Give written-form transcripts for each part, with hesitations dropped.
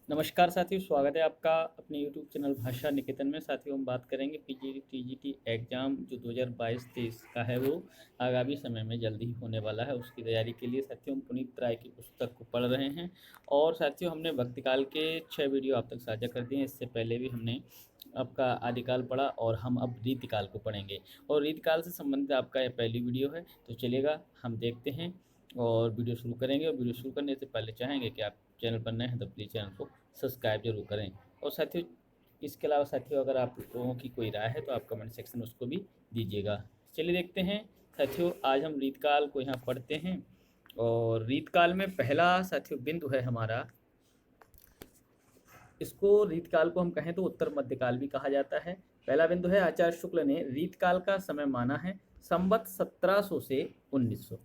नमस्कार साथियों, स्वागत है आपका अपने YouTube चैनल भाषा निकेतन में। साथियों, हम बात करेंगे पीजीटी टीजीटी एग्ज़ाम जो 2022-23 का है, वो आगामी समय में जल्द ही होने वाला है। उसकी तैयारी के लिए साथियों हम पुनीत राय की पुस्तक को पढ़ रहे हैं। और साथियों, हमने भक्तिकाल के 6 वीडियो आप तक साझा कर दिए हैं। इससे पहले भी हमने आपका आदिकाल पढ़ा और हम अब रीतिकाल को पढ़ेंगे। और रीतिकाल से संबंधित आपका यह पहली वीडियो है, तो चलिएगा हम देखते हैं और वीडियो शुरू करेंगे। और वीडियो शुरू करने से पहले चाहेंगे कि आप चैनल पर नए हैं तो प्लीज़ चैनल को सब्सक्राइब जरूर करें। और साथियों, इसके अलावा साथियों, अगर आप लोगों की कोई राय है तो आप कमेंट सेक्शन में उसको भी दीजिएगा। चलिए देखते हैं साथियों, आज हम रीतकाल को यहाँ पढ़ते हैं। और रीतकाल में पहला साथियों बिंदु है हमारा, इसको रीतकाल को हम कहें तो उत्तर मध्यकाल भी कहा जाता है। पहला बिंदु है, आचार्य शुक्ल ने रीतकाल का समय माना है संवत 1700 से 1900।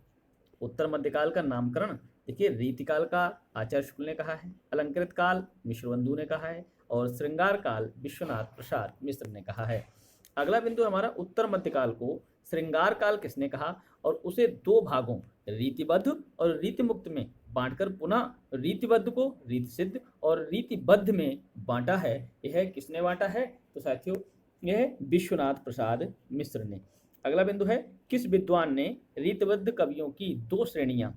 उत्तर मध्यकाल का नामकरण देखिए, रीतिकाल का आचार्य शुक्ल ने कहा है, अलंकृत काल मिश्रबंधु ने कहा है, और श्रृंगार काल विश्वनाथ प्रसाद मिश्र ने कहा है। अगला बिंदु हमारा, उत्तर मध्यकाल को श्रृंगार काल किसने कहा और उसे दो भागों रीतिबद्ध और रीतिमुक्त में बांटकर पुनः रीतिबद्ध को रीति सिद्ध और रीतिबद्ध में बांटा है। यह किसने बांटा है? तो साथियों, यह विश्वनाथ प्रसाद मिश्र ने। अगला बिंदु है, किस विद्वान ने रीतबद्ध कवियों की दो श्रेणियां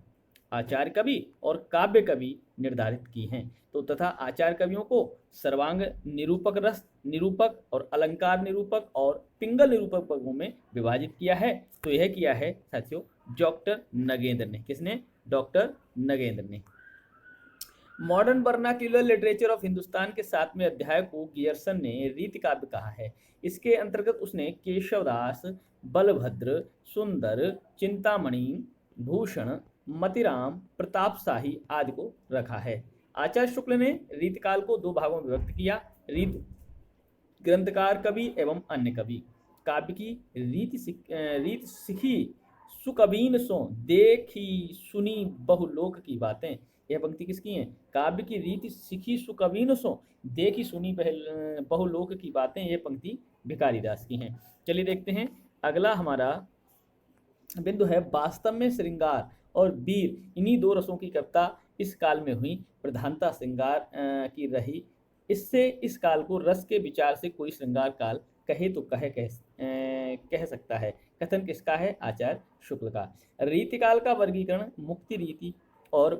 आचार्य कवि और काव्य कवि निर्धारित की हैं? तो तथा आचार्य कवियों को सर्वांग निरूपक, रस निरूपक और अलंकार निरूपक और पिंगल निरूपक वर्गों में विभाजित किया है। तो यह किया है साथियों डॉक्टर नगेंद्र ने। किसने? डॉक्टर नगेंद्र ने। Modern vernacular literature of Hindustan के 7वें अध्याय को गियर्सन ने रीति काव्य कहा है। इसके अंतर्गत उसने केशवदास, बलभद्र, सुंदर, चिंतामणि, भूषण, मतिराम, प्रताप शाही आदि को रखा है। आचार्य शुक्ल ने रीतिकाल को दो भागों में विभक्त किया, रीत ग्रंथकार कवि एवं अन्य कवि। काव्य की रीत सीखी सुकवीन सो देखी सुनी बहुलोक की बातें। यह पंक्ति किसकी है? काव्य की रीति सीखी सुकवीन सो देखी सुनी बहुलोक की बातें। यह पंक्ति भिखारी दास की हैं। चलिए देखते हैं, अगला हमारा बिंदु है, वास्तव में श्रृंगार और वीर इन्हीं दो रसों की कविता इस काल में हुई। प्रधानता श्रृंगार की रही। इससे इस काल को रस के विचार से कोई श्रृंगार काल कहे तो कह सकता है। कथन किसका है? आचार्य शुक्ल का। रीतिकाल का वर्गीकरण मुक्ति रीति और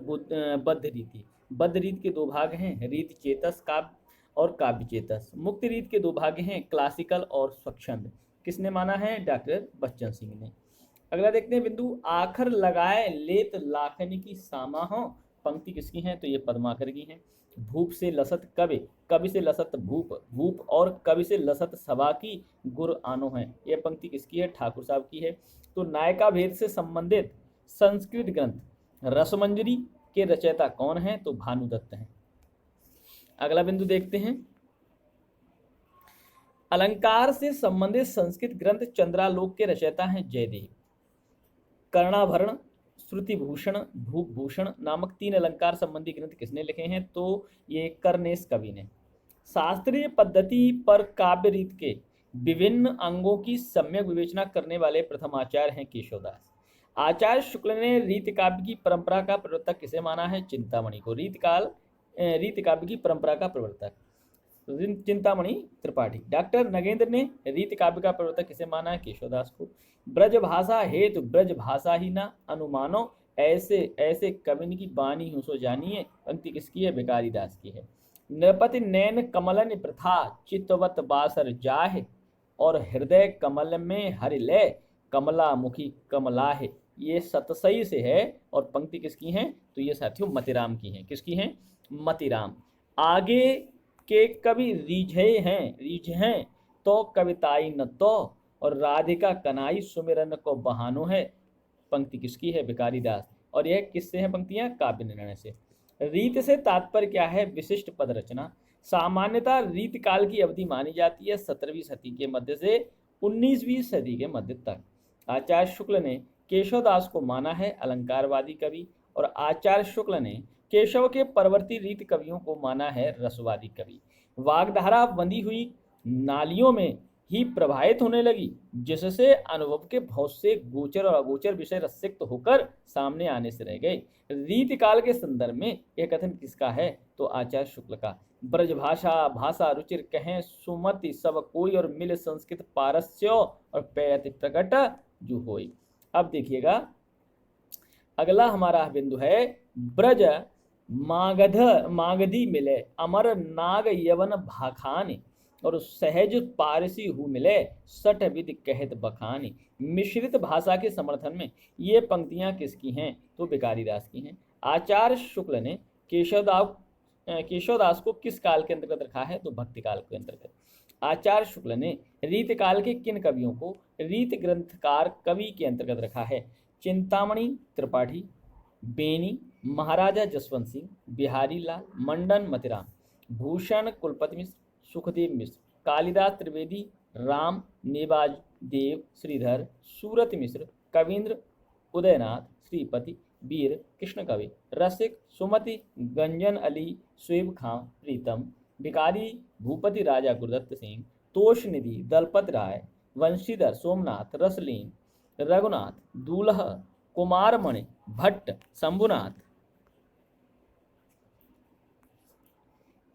बद्ध रीति। बद्ध रीति के दो भाग हैं, रीति चेतस काव्य और काव्य चेतस। मुक्ति रीति के दो भाग हैं, क्लासिकल और स्वच्छंद। किसने माना है? डॉक्टर बच्चन सिंह ने। अगला देखते हैं बिंदु, आखर लगाए लेत लाखनी की सामा हो। पंक्ति किसकी है? तो ये पद्माकर की है। भूप से लसत कवि, कवि से लसत भूप, भूप और कवि से लसत सभा की गुर आनो है। यह पंक्ति किसकी है? ठाकुर साहब की है। तो नायका भेद से संबंधित संस्कृत ग्रंथ रसमंजरी के रचयिता कौन है? तो भानुदत्त हैं। अगला बिंदु देखते हैं, अलंकार से संबंधित संस्कृत ग्रंथ चंद्रालोक के रचयिता हैं जयदेव। कर्णाभरण, श्रुतिभूषण, भूभूषण नामक 3 अलंकार संबंधी ग्रंथ किसने लिखे हैं? तो ये कर्नेश कवि ने। शास्त्रीय पद्धति पर काव्य रीत के विभिन्न अंगों की सम्यक विवेचना करने वाले प्रथम आचार्य हैं केशवदास। आचार्य शुक्ल ने रीति काव्य की परंपरा का प्रवर्तक किसे माना है? चिंतामणि को। रीति काव्य की परंपरा का प्रवर्तक चिंतामणि त्रिपाठी। डॉक्टर नगेंद्र ने रीति काव्य का प्रवर्तक किसे माना है? केशवदास को। ब्रज भाषा हेतु ब्रज भाषा ही ना अनुमानो, ऐसे ऐसे कविन की बानी हो सो जानिए। पंक्ति किसकी है? भिखारी दास की है। नृपति नैन कमलन प्रथा चित्तवत बासर जाहे, और हृदय कमल में हरि ले कमला मुखी कमला है। ये सतसई से है। और पंक्ति किसकी है? तो ये साथियों मतिराम की है। किसकी है? मतिराम। आगे के कवि रीझ हैं तो कविताई न तो, और राधिका कनाई सुमिरन को बहानो है। पंक्ति किसकी है? भिखारी दास। और यह किससे है पंक्तियां? काव्य निर्णय से। रीत से तात्पर्य क्या है? विशिष्ट पद रचना। सामान्यतः रीत काल की अवधि मानी जाती है 17वीं सदी के मध्य से 19वीं सदी के मध्य तक। आचार्य शुक्ल ने केशवदास को माना है अलंकारवादी कवि, और आचार्य शुक्ल ने केशव के परवर्ती रीत कवियों को माना है रसवादी कवि। वागधारा बंधी हुई नालियों में ही प्रभावित होने लगी, जिससे अनुभव के बहुत से गोचर और अगोचर विषय रसिक्त होकर सामने आने से रह गए। रीतिकाल के संदर्भ में यह कथन किसका है? तो आचार्य शुक्ल का। ब्रज भाषा भाषा रुचिर कहें सुमति सब कोई, और मिल संस्कृत पारस्यो और पैत प्रकट जो होई। अब देखिएगा अगला हमारा बिंदु है ब्रज मागधी मिले अमर नाग यवन भाखानी, और सहज पारसी हु मिले सठ विद कहत बखानी। मिश्रित भाषा के समर्थन में ये पंक्तियां किसकी हैं? तो भिखारी दास की हैं। आचार्य शुक्ल ने केशवदास को किस काल के अंतर्गत रखा है? तो भक्ति काल के अंतर्गत। आचार्य शुक्ल ने रीतकाल के किन कवियों को रीत ग्रंथकार कवि के अंतर्गत रखा है? चिंतामणि त्रिपाठी, बेनी, महाराजा जसवंत सिंह, बिहारी लाल, मंडन मतिराम, भूषण कुलपति मिश्र, सुखदेव मिश्र, कालिदास त्रिवेदी, राम नेबाज देव श्रीधर, सूरत मिश्र, कवींद्र उदयनाथ, श्रीपति, वीर कृष्ण कवि, रसिक सुमति, गंजन अली, शुएब खां प्रीतम, भिखारी भूपति राजा गुरुदत्त सिंह, तोष निधि दलपत राय, वंशीधर सोमनाथ, रसलीन रघुनाथ, दूल्ह कुमारमणि भट्ट, शंभुनाथ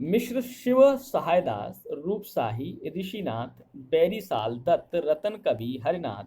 मिश्र, शिव सहायदास, रूपशाही, ऋषिनाथ, बैरीसाल दत्त, रतन कवि, हरिनाथ,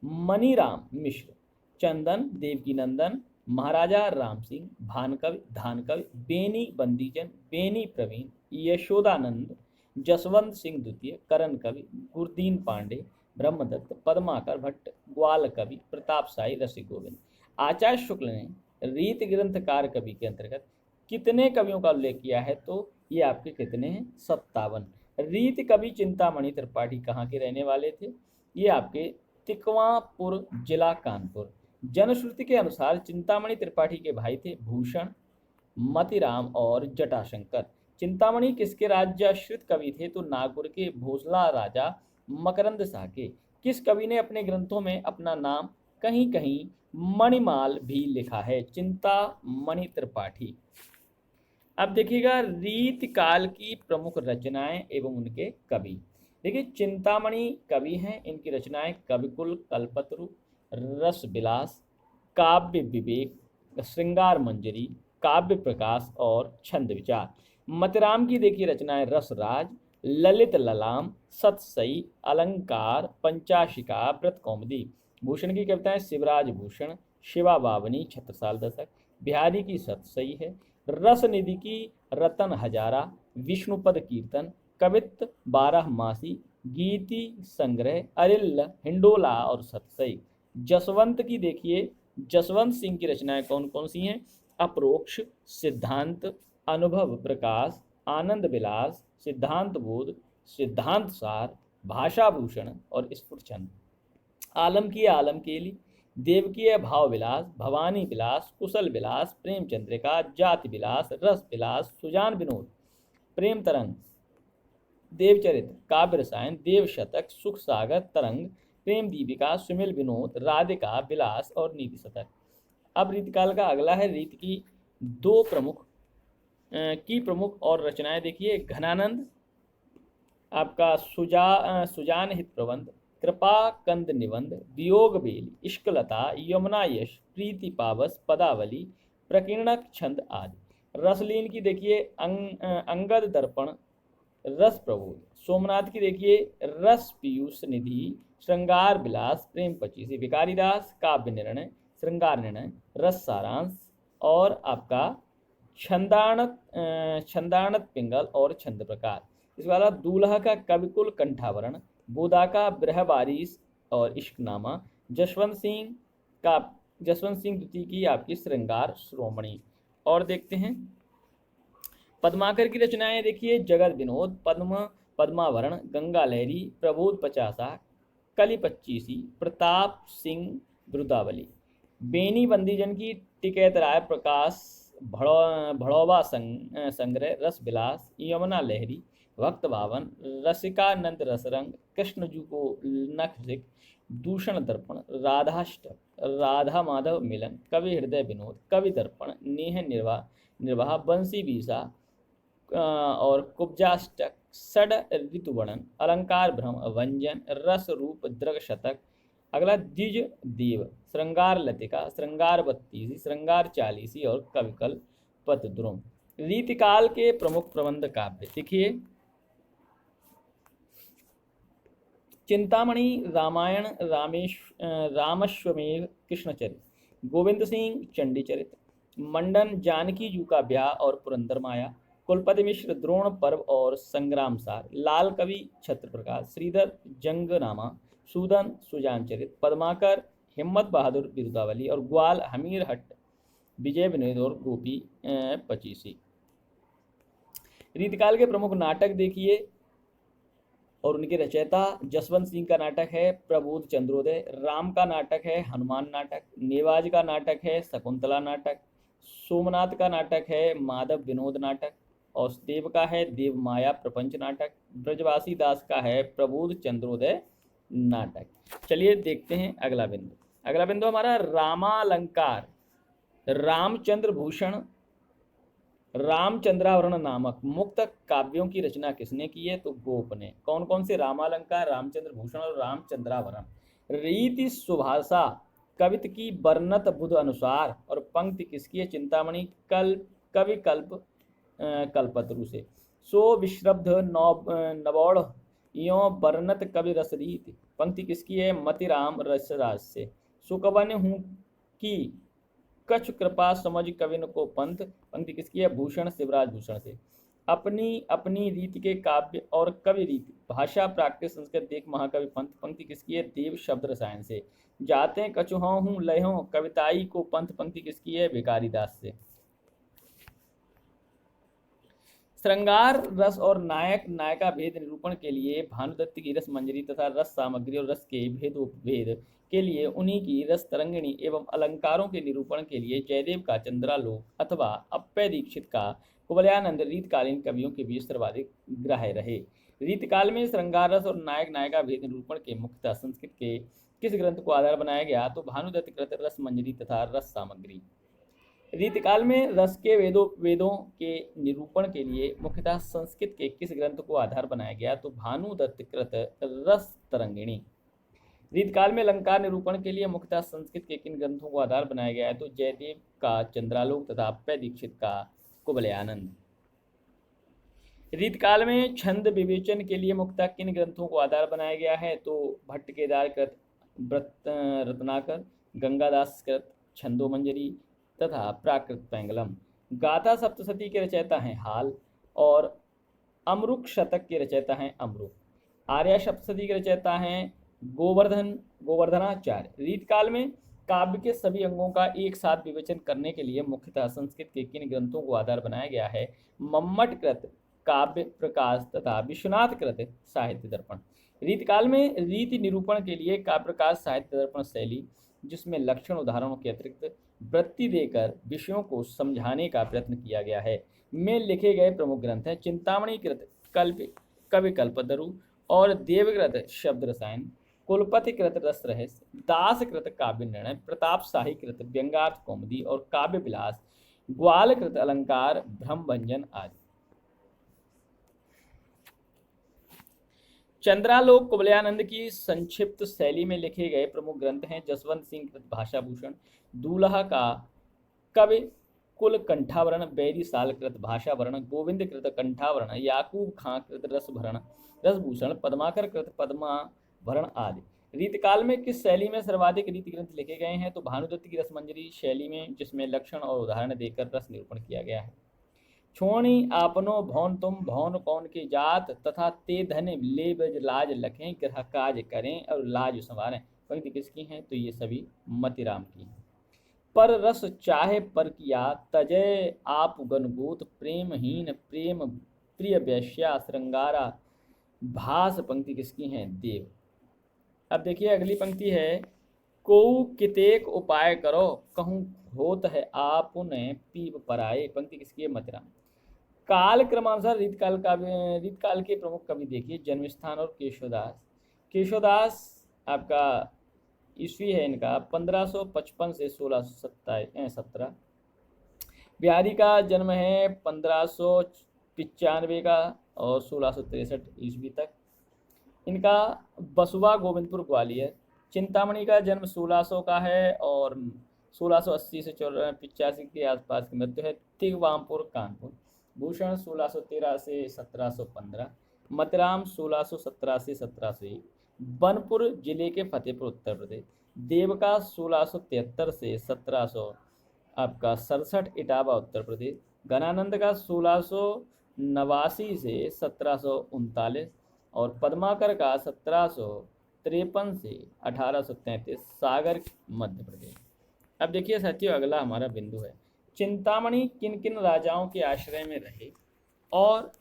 मनीराम मिश्र, चंदन देवकीनंदन, महाराजा राम सिंह, भानकवि, धानकवि, बेनी बंदीजन, बेनी प्रवीण, यशोदानंद, जसवंत सिंह द्वितीय, करण कवि, गुरदीन पांडे, ब्रह्मदत्त, पद्माकर भट्ट, ग्वाल कवि, प्रताप साई, रसिक गोविंद। आचार्य शुक्ल ने रीत ग्रंथकार कवि के अंतर्गत कितने कवियों का उल्लेख किया है? तो ये आपके कितने हैं? 57। रीत कवि चिंतामणि त्रिपाठी कहाँ के रहने वाले थे? ये आपके तिकवापुर जिला कानपुर। जनश्रुति के अनुसार चिंतामणि त्रिपाठी के भाई थे भूषण, मतिराम और जटाशंकर। चिंतामणि किसके राज्याश्रित कवि थे? तो नागपुर के भोसला राजा मकरंद शाह के। किस कवि ने अपने ग्रंथों में अपना नाम कहीं कहीं मणिमाल भी लिखा है? चिंतामणि त्रिपाठी। अब देखिएगा रीत काल की प्रमुख रचनाएं एवं उनके कवि। देखिए चिंतामणि कवि हैं, इनकी रचनाएं कविकुल, कल्पतरु, रस विलास, काव्य विवेक, श्रृंगार मंजरी, काव्य प्रकाश और छंद विचार। मतिराम की देखिए रचनाएं रसराज, ललित ललाम, सतसई, अलंकार, पंचाशिका, व्रत कौमुदी। भूषण की कविताएं शिवराज भूषण, शिवा बावनी, छत्रसाल दशक। बिहारी की सतसई है। रस निधि की रतन हजारा, विष्णुपद कीर्तन, कवित्त 12 मासी, गीति संग्रह, अरिल्ल, हिंडोला और सतसई। जसवंत की देखिए जसवंत सिंह की रचनाएं कौन कौन सी हैं? अप्रोक्ष, सिद्धांत, अनुभव प्रकाश, आनंद विलास, सिद्धांत बोध, सिद्धांत सार, भाषाभूषण और स्फुट छंद। आलम केली, देवकीय भाव विलास, भवानी विलास, कुशल विलास, प्रेम चंद्रिका, जाति विलास, रस विलास, सुजान विनोद, प्रेम तरंग, देवचरित, काव्य रसायन, देव शतक, सुख सागर, तरंग, प्रेम दीपिका, सुमिल विनोद, राधिका विलास और नीति शतक। अब रीतकाल का अगला है रीत की प्रमुख और रचनाएं देखिए। घनानंद, आपका सुजान हित प्रबंध, कृपा कंद निबंध, वियोग बेल, इश्कलता, यमुना यश, प्रीति पावस, पदावली, प्रकीर्णक छंद आदि। रसलीन की देखिए अंगद दर्पण, रस प्रबोध। सोमनाथ की देखिए रस पीयूष निधि, श्रृंगार विलास, प्रेम पचीसी। भिखारी दास काव्य निर्णय, श्रृंगार निर्णय, रस सारांश और आपका छंदानत पिंगल और छंद प्रकार। इसके बाद दूल्हा का कविकुल कंठावरण, बोधा का बृहबारिश और इश्कनामा, जसवंत सिंह द्वितीय की आपकी श्रृंगार श्रोमणी। और देखते हैं पद्माकर की रचनाएं देखिए जगत विनोद, पद्मावरण, गंगा लहरी, प्रबोध 50, कली 25, प्रताप सिंह वृदावली। बेनी बंदीजन की टिकैत राय प्रकाश भड़ौवा संग्रह, रस विलास, यमुना लहरी, भक्त भावन, रसिकानंद रसरंग, कृष्णजू को नखरिक, दूषण दर्पण, राधाष्टक, राधा माधव मिलन, कवि हृदय विनोद, कवि दर्पण, नेह निर्वाह, बंसी बीसा, और कुब्जाष्टक, षड ऋतुवर्णन, अलंकार भ्रम, व्यंजन, रस रूप दृग शतक। अगला द्विज देव, श्रृंगार लतिका, श्रृंगार बत्तीसी, श्रृंगार चालीसी और कविकल पतद्रुम। रीतिकाल के प्रमुख प्रबंध काव्य देखिए, चिंतामणि, रामायण, रामश्वमेध कृष्णचरित, गोविंद सिंह चंडीचरित, मंडन जानकी जू का ब्याह और पुरंदर माया, कुलपति मिश्र द्रोण पर्व और संग्राम सार, लाल कवि छत्र प्रकाश, श्रीधर जंगनामा, सूदन सुजान चरित, पद्माकर हिम्मत बहादुर बिरुदावली और ग्वाल हमीर हट्ट विजय विनोद और गोपी पचीसी। रीतिकाल के प्रमुख नाटक देखिए और उनके रचयिता, जसवंत सिंह का नाटक है प्रबोध चंद्रोदय, राम का नाटक है हनुमान नाटक, नेवाज का नाटक है शकुंतला नाटक, सोमनाथ का नाटक है माधव विनोद नाटक, औसदेव का है देव माया प्रपंच नाटक, ब्रजवासी दास का है प्रबोध चंद्रोदय नाटक। चलिए देखते हैं अगला बिंदु। अगला बिंदु हमारा रामालंकार। रामचंद्र भूषण रामचंद्रावरण नामक मुक्त काव्यों की रचना किसने की है? तो गोप ने। कौन कौन से? रामालंकार, रामचंद्र भूषण और रामचंद्रावरण। रीति सुभाषा कवित की वर्णत बुध अनुसार और पंक्ति किसकी है? चिंतामणि कवि कल्प कल्पतरु से। सो विश्रब्ध नवौढ़ यो वर्णत कवि रसरीत, पंक्ति किसकी है? मतिराम रसराज से। सुकवन हूँ की कछ कृपा समझ कविन को पंथ, पंक्ति किसकी है? भूषण शिवराज भूषण से। अपनी अपनी रीति के काव्य और कवि रीति, भाषा प्राकृत संस्कृत देख महाकवि पंथ, पंक्ति किसकी है? देव शब्द रसायन से। जाते कछुहों हूँ लयों कविताई को पंथ, पंक्ति किसकी है? भिखारी दास से। श्रृंगार रस और नायक नायिका भेद निरूपण के लिए भानुदत्त की रस मंजरी तथा रस सामग्री और रस के भेदोपभेद के लिए उन्हीं की रस तरंगिणी एवं अलंकारों के निरूपण के लिए जयदेव का चंद्रालोक अथवा अप्पय दीक्षित का कुवलयानंद रीतकालीन कवियों के बीच सर्वाधिक ग्राह्य रहे। रीतकाल में श्रृंगार रस और नायक नायिका भेद निरूपण के मुख्यतः संस्कृत के किस ग्रंथ को आधार बनाया गया? तो भानुदत्त कृत रस मंजरी तथा रस सामग्री। रीतिकाल में रस के वेदों के निरूपण के लिए मुख्यतः संस्कृत के किस ग्रंथ को आधार बनाया गया? तो भानुदत्त कृत रस तरंगिणी। रीतकाल में अलंकार निरूपण के लिए मुख्यतः संस्कृत के किन ग्रंथों को आधार बनाया गया है? तो जयदेव का चंद्रालोक तथा अप्पय दीक्षित का कुवलयानंद। रीतकाल में छंद विवेचन के लिए मुख्यतः किन ग्रंथों को आधार बनाया गया है? तो भट्ट केदार कृत रत्नाकर, गंगादास कृत छंदोमंजरी तथा प्राकृत पैंगलम। गाथा सप्तशती के रचयिता हैं हाल और अमरुक शतक के रचयिता हैं अमरुक। आर्या सप्तशती के रचयिता हैं गोवर्धनाचार्य। रीतकाल में काव्य के सभी अंगों का एक साथ विवेचन करने के लिए मुख्यतः संस्कृत के किन ग्रंथों को आधार बनाया गया है? मम्मट कृत काव्य प्रकाश तथा विश्वनाथ कृत साहित्य दर्पण। रीतकाल में रीति निरूपण के लिए काव्य प्रकाश साहित्य दर्पण शैली, जिसमें लक्षण उदाहरणों के अतिरिक्त वृत्ति देकर विषयों को समझाने का प्रयत्न किया गया है, में लिखे गए प्रमुख ग्रंथ हैं चिंतामणि कृत कवि कल्पतरु और देवकृत शब्द रसायन, कुलपति कृत रस रहस्य, दास कृत काव्य निर्णय, प्रताप शाही कृत व्यंगार्थ कौमुदी और काव्य विलास, ग्वाल कृत अलंकार भ्रम भंजन आदि। चंद्रालोक कुवलयानंद की संक्षिप्त शैली में लिखे गए प्रमुख ग्रंथ हैं जसवंत सिंह कृत भाषा भूषण, दूल्हा का कवि कुल कंठावरण, बैरी साल कृत भाषा वर्ण, गोविंद कृत कंठावरण, याकूब खां कृत रसभूषण, पद्माकर कृत पद्मावरण आदि। रीतकाल में किस शैली में सर्वाधिक रीति ग्रंथ लिखे गए हैं? तो भानुदत्त की रसमंजरी शैली में, जिसमें लक्षण और उदाहरण देकर रस निरूपण किया गया है। छोणी आपनो भौन तुम भौन कौन की जात तथा ते धन ले ब्रज लाज लखें ग्रह काज करें और लाज संवारें, पंक्ति किसकी हैं? तो ये सभी मतिराम की हैं। पर रस चाहे पर किया तजय आप गनगोत, प्रेमहीन प्रेम प्रिय वैश्या श्रृंगारा भास, पंक्ति किसकी हैं? देव। अब देखिए अगली पंक्ति है, को कितेक उपाय करो कहूँ होत है आपने पीप पराए, पंक्ति किसकी है? मतिराम। काल क्रमानुसार रीतकाल के प्रमुख कवि देखिए, जन्मस्थान और केशवदास। केशवदास आपका ईस्वी है इनका 1555 से 1617। बिहारी का जन्म है 1500 95 का और 1663 ईस्वी तक। इनका बसुआ गोविंदपुर ग्वालियर। चिंतामणि का जन्म 1600 का है और 1680 से 85 के आसपास की मृत्यु है। तिगवामपुर कानपुर। भूषण 1613 से 1715। मतिराम 1617 से 1701। बनपुर जिले के फतेहपुर उत्तर प्रदेश। देवका 1673 से 1700 आपका 67 इटावा उत्तर प्रदेश। घनानंद का 1689 से 1739 और पद्माकर का 1753 से 1833 सागर मध्य प्रदेश। अब देखिए साथियों, अगला हमारा बिंदु है चिंतामणि किन किन राजाओं के आश्रय में रहे। और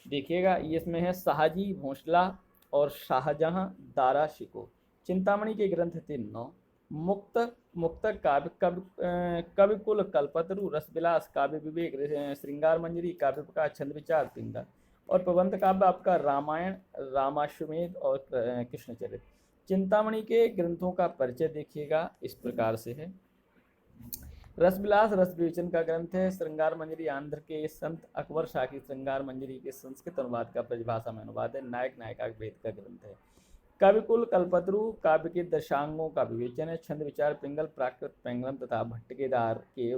देखिएगा ये इसमें है शाहजी भोंसला और शाहजहां दारा शिकोह। चिंतामणि के ग्रंथ थे 9। मुक्तक काव्य कविकुल कल्पतरु रसविलास काव्य विवेक श्रृंगार मंजरी काव्य प्रकाश छंद विचार पिंगला और प्रबंध काव्य आपका रामायण रामाश्वमेध और कृष्णचरित। चिंतामणि के ग्रंथों का परिचय देखिएगा इस प्रकार से है। रसविलास रस विवेचन का ग्रंथ है। श्रृंगार मंजरी आंध्र के संत अकबर शाह की श्रृंगार मंजरी के संस्कृत अनुवाद का ब्रजभाषा में अनुवाद है। नायक नायिका भेद का ग्रंथ है। कविकुल कल्पतरु काव्य के दशांगों का विवेचन है। छंद विचार पिंगल प्राकृत पेंगलम तथा भट्टकेदार के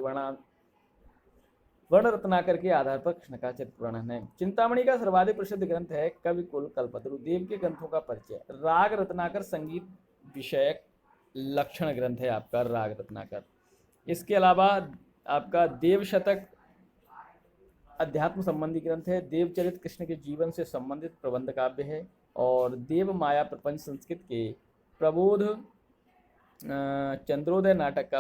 वर्ण रत्नाकर के आधार पर कृष्ण का चरित्र वर्णन है। चिंतामणि का सर्वाधिक प्रसिद्ध ग्रंथ है कविकुल कल्पतरु। देव के ग्रंथों का परिचय। राग रत्नाकर संगीत विषयक लक्षण ग्रंथ है आपका राग रत्नाकर। इसके अलावा आपका देव शतक अध्यात्म संबंधी ग्रंथ है। देवचरित कृष्ण के जीवन से संबंधित प्रबंध काव्य है। और देव माया प्रपंच संस्कृत के प्रबोध चंद्रोदय नाटक का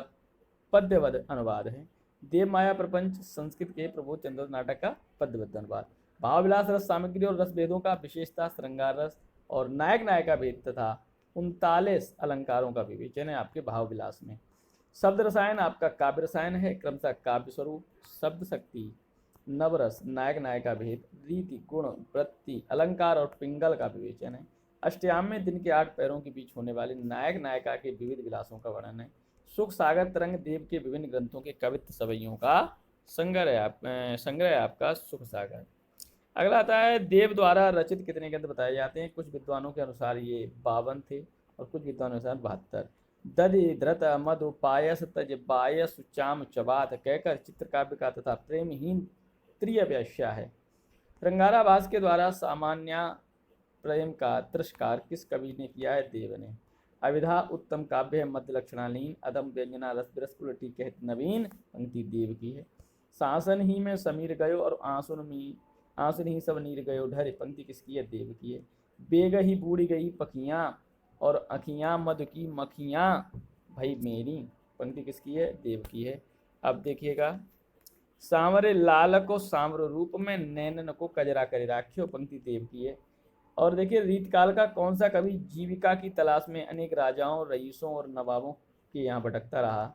पद्यवध अनुवाद है। देव माया प्रपंच संस्कृत के प्रबोध चंद्रोदय नाटक का पद्यवध अनुवाद। भाव विलास रस सामग्री और रस भेदों का विशेषता श्रृंगार रस और नायक नायिका भेद तथा 39 अलंकारों का विवेचन है आपके भाव विलास में। शब्द रसायन आपका काव्य रसायन है। क्रमशः काव्य स्वरूप शब्द शक्ति नवरस नायक नायिका भेद रीति गुण वृत्ति अलंकार और पिंगल का विवेचन है। अष्टयाम में दिन के 8 पैरों के बीच होने वाले नायक नायिका के विविध विलासों का वर्णन है। सुख सागर तरंग देव के विभिन्न ग्रंथों के कवित्व सवैयों का संग्रह है आपका सुख सागर। अगला आता है देव द्वारा रचित कितने ग्रंथ बताए जाते हैं। कुछ विद्वानों के अनुसार ये 52 थे और कुछ विद्वानों के अनुसार 72। दधि धृत मधु पायस तज बायस चाम चबात कहकर चित्रकाव्य का तथा प्रेमहीन त्रिय व्याख्या है। श्रृंगाराभास के द्वारा सामान्य प्रेम का तिरस्कार किस कवि ने किया है। देव ने। अविधा उत्तम काव्य है। मध्य लक्षणालीन अदम व्यंजना रस बिरस्कुलटी कहत नवीन पंक्ति देव की है। शासन ही में समीर गयो और आंसुन ही सब नीर गयो ढर पंक्ति किसकी है। देव की है। बेग ही बूढ़ी गई पखियाँ और अखियाँ मधु की मखियाँ भाई मेरी पंक्ति किसकी है। देव की है। अब देखिएगा सांवरे लाल को सांवर रूप में नैनन को कजरा करे राख्यो पंक्ति देव की है। और देखिए रीतकाल का कौन सा कवि जीविका की तलाश में अनेक राजाओं रईसों और नवाबों के यहाँ भटकता रहा,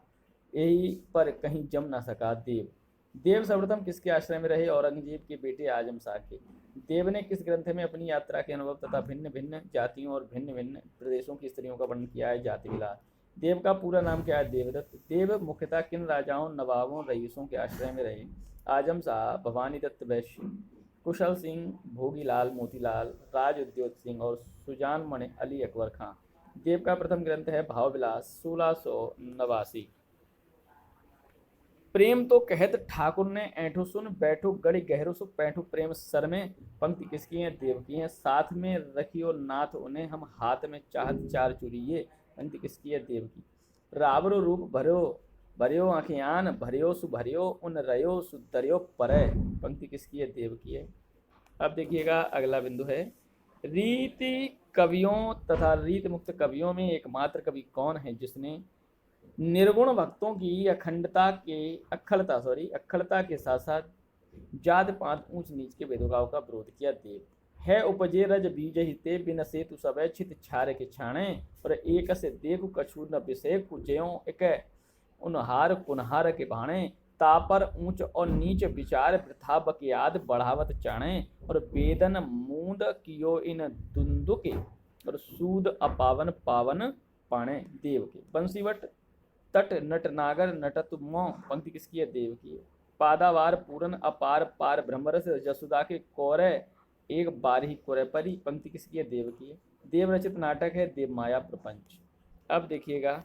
यही पर कहीं जम ना सका। देव। देव सर्वप्रथम किसके आश्रय में रहे। औरंगजेब के बेटे आजम शाह के। देव ने किस ग्रंथ में अपनी यात्रा के अनुभव तथा भिन्न भिन्न जातियों और भिन्न भिन्न प्रदेशों की स्त्रियों का वर्णन किया है। जाति विलास। देव का पूरा नाम क्या है। देवदत्त। देव मुख्यतः किन राजाओं नवाबों रईसों के आश्रय में रहे। आजम शाह भवानी दत्त वैश्य कुशल सिंह भोगीलाल मोतीलाल राज उद्योग सिंह और सुजान मणि अली अकबर खां। देव का प्रथम ग्रंथ है भाव विलास 1689। प्रेम तो कहत ठाकुर ने ऐठो सुन बैठो गड़ी गहरो सु पैठो प्रेम सर में पंक्ति किसकी है। देव की है। साथ में रखियो नाथ उन्हें हम हाथ में चाहत चार चुरिये पंक्ति किसकी है। देव की। रावरो रूप भरियो आखियान भरियो सु भरियो उन रयो सुदरियो परय पंक्ति किसकी है। देव की है। अब देखिएगा अगला बिंदु है रीति कवियों तथा रीत मुक्त कवियों में एकमात्र कवि कौन है जिसने निर्गुण भक्तों की अखंडता के साथ साथ जात पात ऊंच नीच के भेदभाव का विरोध किया। देव है। उपजे रज बीज हिते बिन सेतु सब छित छारे के छाणे और एक से देखु कछु न विषय कुजयों एक उनहार कुनहार के भाणे तापर ऊंच और नीच विचार वृथा बकियाद बढ़ावत चाणे और वेदन मूंद कियो इन दुंदुके और सूद अपावन पावन पाणे। देव के। बंसीवट तट नट नागर नटत मों पंक्ति किसकी है। देव की है। पादावार पूरन अपार पार ब्रह्मरस जसुदा के कौरय एक बार ही कौरय परी। पंक्ति किसकी है? देव की है। देव रचित नाटक है देव माया प्रपंच। अब देखिएगा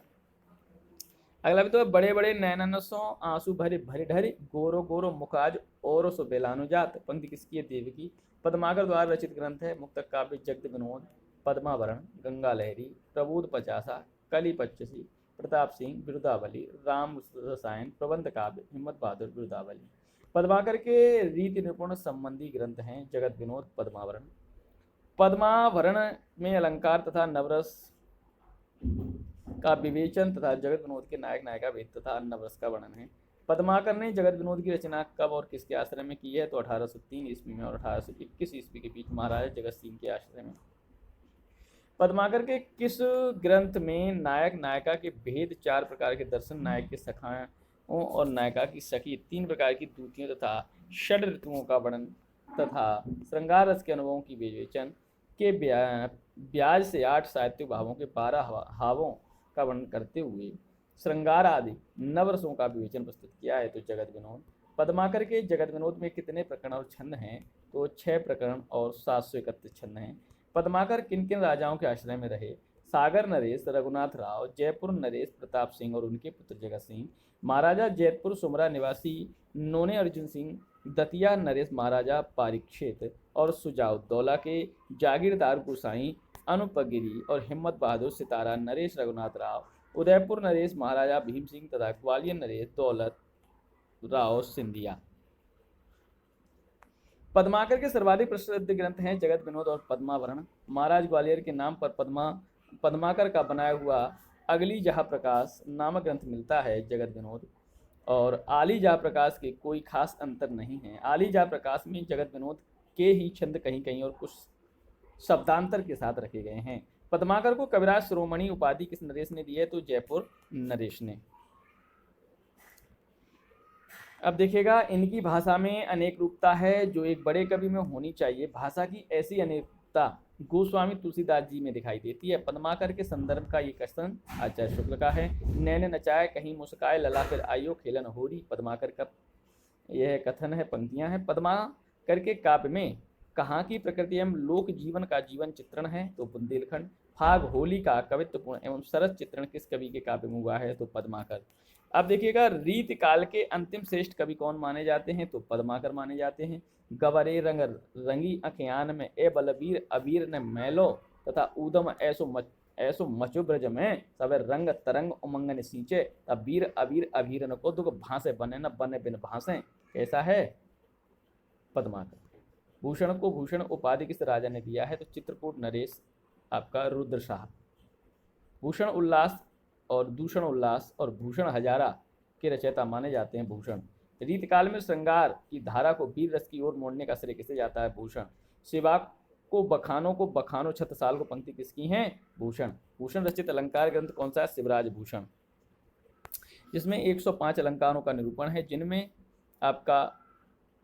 अगला भी तो बड़े बड़े नैननसों आंसू भरे भरे ढरे गोरो गोरो मुखाज और सो बेलानुजात। पंक्ति किसकी है? देव की। पद्माकर द्वारा रचित ग्रंथ है मुक्तक काव्य जगत विनोद, पद्मावरण, गंगा लहरी, प्रबोध पचासा, कली पच्चसी, प्रताप सिंह, बिरुदावली, राम रसायन, प्रबंध काव्य, हिम्मत बहादुर, बिरुदावली। पद्माकर के रीति निपुण संबंधी ग्रंथ हैं जगत विनोद, पद्मावरण। पद्मावरण में अलंकार तथा नवरस का विवेचन तथा जगत विनोद के नायक नायिका भेद तथा नवरस का वर्णन है। पद्माकर ने जगत विनोद की रचना कब और किसके आश्रय में की है? तो 1803 ईस्वी में और 1821 ईस्वी के बीच महाराजा जगत सिंह के आश्रय में। पद्माकर के किस ग्रंथ में नायक नायिका के भेद, 4 प्रकार के दर्शन, नायक के सखाओं और नायिका की सखी, 3 प्रकार की दूतियों तथा षड ऋतुओं का वर्णन तथा श्रृंगार रस के अनुभवों की विवेचन के ब्याज से 8 साहित्यिक भावों के 12 हावों का वर्णन करते हुए श्रृंगार आदि नवरसों का विवेचन प्रस्तुत किया है? तो जगत विनोद। पद्माकर के जगत विनोद में कितने प्रकरण और छंद हैं? तो 6 प्रकरण और 731 छंद हैं। पद्माकर किन किन राजाओं के आश्रय में रहे? सागर नरेश, रघुनाथ राव, जयपुर नरेश प्रताप सिंह और उनके पुत्र जगत सिंह, महाराजा जैतपुर सुमरा निवासी नोने अर्जुन सिंह, दतिया नरेश महाराजा पारीक्षेत और सुजाउद्दौला के जागीरदार गुसाई अनुपगिरी और हिम्मत बहादुर सितारा नरेश रघुनाथ राव, उदयपुर नरेश महाराजा भीम सिंह तथा ग्वालियर नरेश दौलत राव सिंधिया। पद्माकर के सर्वाधिक प्रसिद्ध ग्रंथ हैं जगत विनोद और पद्मावरण। महाराज ग्वालियर के नाम पर पद्माकर का बनाया हुआ अगली जहाँ प्रकाश नामक ग्रंथ मिलता है जगत विनोद, और आली जहाँ प्रकाश के कोई खास अंतर नहीं है। आली जहाँ प्रकाश में जगत विनोद के ही छंद कहीं कहीं और कुछ शब्दांतर के साथ रखे गए हैं। पद्माकर को कविराज शिरोमणि उपाधि किस नरेश ने दी है? तो जयपुर नरेश ने। अब देखिएगा इनकी भाषा में अनेक रूपता है जो एक बड़े कवि में होनी चाहिए। भाषा की ऐसी अनेकता गोस्वामी तुलसीदास जी में दिखाई देती है। पद्माकर के संदर्भ का ये कथन आचार्य शुक्ल का है। नैन नचाए कहीं मुस्काए लला फिर आयो खेलन होरी। पद्माकर का यह कथन है, पंक्तियां हैं। पद्माकर के काव्य में कहाँ की प्रकृति एवं लोक जीवन का जीवन चित्रण है? तो बुंदेलखंड। फाग होली का कवित्वपूर्ण एवं सरस चित्रण किस कवि के काव्य में हुआ है? तो पद्माकर। अब देखिएगा रीत काल के अंतिम श्रेष्ठ कवि कौन माने जाते हैं? तो पद्माकर माने जाते हैं। गवरे रंग रंगी अखियान में ए बलबीर अबीर न मैलो तथा ऊदम ऐसो मचो ब्रज में सब रंग तरंग उमंगन सींचे तब वीर अबीर अभीरन को दुख भांसे बने न बने बिन भांसे। कैसा है? पद्माकर। भूषण को भूषण उपाधि किस राजा ने दिया है? तो चित्रकूट नरेश आपका रुद्र शाह। भूषण उल्लास और दूषण उल्लास और भूषण हजारा के रचयिता माने जाते हैं भूषण। रीतकाल में श्रृंगार की धारा को वीर रस की ओर मोड़ने का श्रेय किसे जाता है? भूषण। शिवा को बखानो छत्रसाल को पंक्ति किसकी है? भूषण। भूषण रचित अलंकार ग्रंथ कौन सा है? शिवराज भूषण, जिसमें 105 अलंकारों का निरूपण है, जिनमें आपका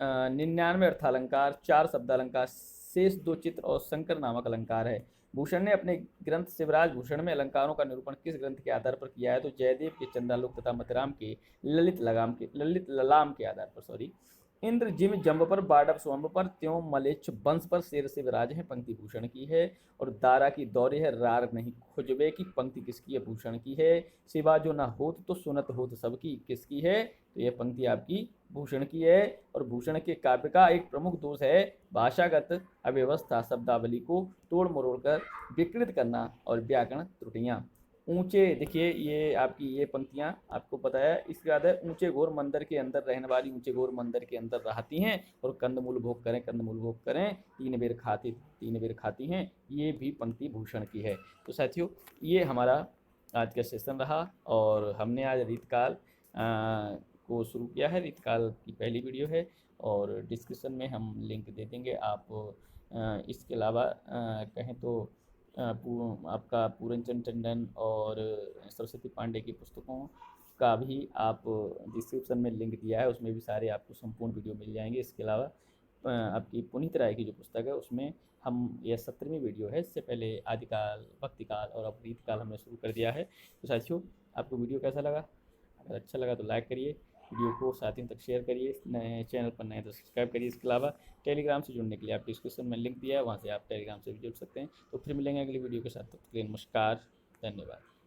99 अर्थालंकार, 4 शब्दालंकार, शेष 2 चित्र और शंकर नामक अलंकार है। भूषण ने अपने ग्रंथ शिवराज भूषण में अलंकारों का निरूपण किस ग्रंथ के आधार पर किया है? तो जयदेव के चंद्रालोक तथा मतिराम के ललित ललाम के आधार पर। इंद्र जिम जम्ब पर बाडव स्वंब पर त्यों मलेच्छ वंश पर शेर शिवराज है, पंक्ति भूषण की है। और दारा की दौरे है रार नहीं खुजबे की, पंक्ति किसकी है? भूषण की है। शिवा जो ना होत तो सुनत होत सबकी, किसकी है? तो यह पंक्ति आपकी भूषण की है। और भूषण के काव्य का एक प्रमुख दोष है भाषागत अव्यवस्था, शब्दावली को तोड़ मरोड़ कर विकृत करना और व्याकरण त्रुटियाँ। ऊंचे, देखिए ये आपकी ये पंक्तियां आपको पता है। इसके बाद है ऊंचे घोर मंदिर के अंदर रहने वाली ऊंचे घोर मंदिर के अंदर रहती हैं और कंदमूल भोग करें तीन बेर खाती हैं, ये भी पंक्ति भूषण की है। तो साथियों ये हमारा आज का सेशन रहा और हमने आज रीतकाल को शुरू किया है। रीतकाल की पहली वीडियो है और डिस्क्रिप्शन में हम लिंक दे देंगे। आप इसके अलावा कहें तो आपका पूरनचंद टंडन और सरस्वती पांडे की पुस्तकों का भी आप डिस्क्रिप्शन में लिंक दिया है, उसमें भी सारे आपको संपूर्ण वीडियो मिल जाएंगे। इसके अलावा आपकी पुनीत राय की जो पुस्तक है उसमें हम यह 17वीं वीडियो है। इससे पहले आदिकाल, भक्तिकाल और अब रीतकाल हमने शुरू कर दिया है। तो साथियों आपको वीडियो कैसा लगा? अगर अच्छा लगा तो लाइक करिए, वीडियो को साथियों तक शेयर करिए, नए चैनल पर नए तो सब्सक्राइब करिए। इसके अलावा टेलीग्राम से जुड़ने के लिए आप डिस्क्रिप्शन में लिंक दिया है, वहाँ से आप टेलीग्राम से भी जुड़ सकते हैं। तो फिर मिलेंगे अगली वीडियो के साथ, तब तक के लिए नमस्कार, धन्यवाद।